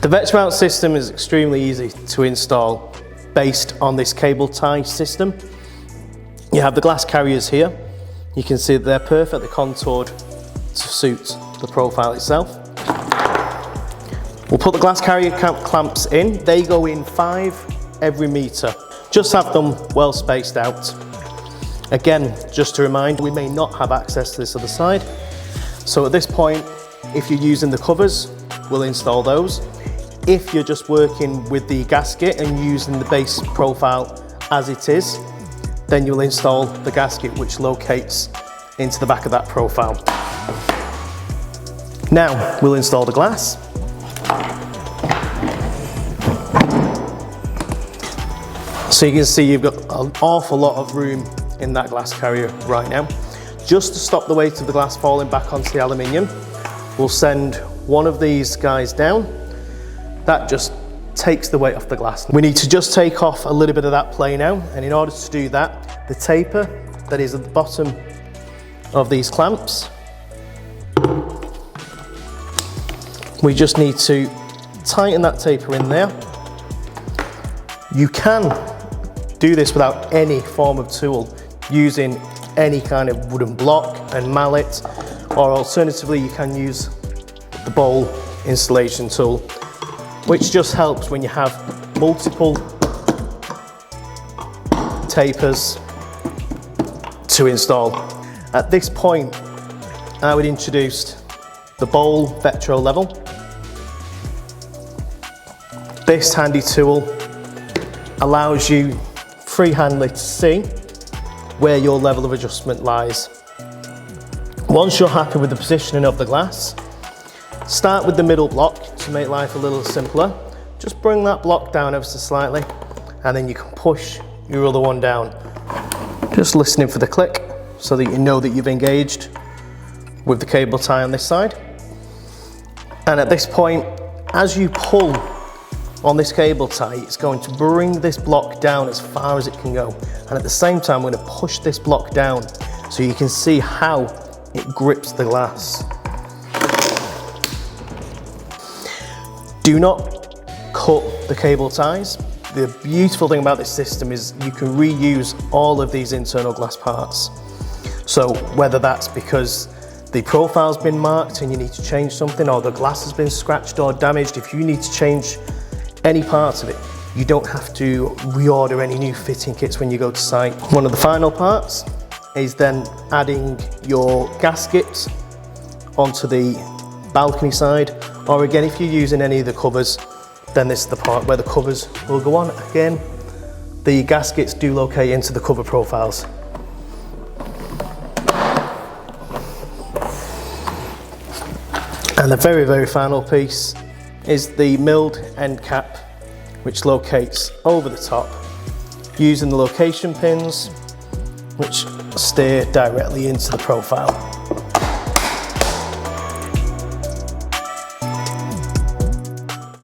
The VetroMount system is extremely easy to install based on this cable tie system. You have the glass carriers here. You can see that they're perfectly contoured to suit the profile itself. We'll put the glass carrier clamps in. They go in 5 every metre. Just have them well spaced out. Again, just to remind, we may not have access to this other side. So at this point, if you're using the covers, we'll install those. If you're just working with the gasket and using the base profile as it is, then you'll install the gasket which locates into the back of that profile. Now we'll install the glass. So you can see you've got an awful lot of room in that glass carrier right now. Just to stop the weight of the glass falling back onto the aluminium, we'll send one of these guys down. That just takes the weight off the glass. We need to just take off a little bit of that play now, and in order to do that, the taper that is at the bottom of these clamps, we just need to tighten that taper in there. You can do this without any form of tool, using any kind of wooden block and mallet, or alternatively you can use the Bohle installation tool, which just helps when you have multiple tapers to install. At this point, I would introduce the Bohle Vetro level. This handy tool allows you freehandly to see where your level of adjustment lies. Once you're happy with the positioning of the glass, start with the middle block to make life a little simpler. Just bring that block down ever so slightly, and then you can push your other one down. Just listening for the click so that you know that you've engaged with the cable tie on this side. And at this point, as you pull on this cable tie, it's going to bring this block down as far as it can go. And at the same time, we're going to push this block down so you can see how it grips the glass. Do not cut the cable ties. The beautiful thing about this system is you can reuse all of these internal glass parts. So whether that's because the profile's been marked and you need to change something, or the glass has been scratched or damaged, if you need to change any parts of it, you don't have to reorder any new fitting kits when you go to site. One of the final parts is then adding your gasket onto the balcony side, or again, if you're using any of the covers, then this is the part where the covers will go on. Again, the gaskets do locate into the cover profiles. And the very, very final piece is the milled end cap, which locates over the top using the location pins which steer directly into the profile.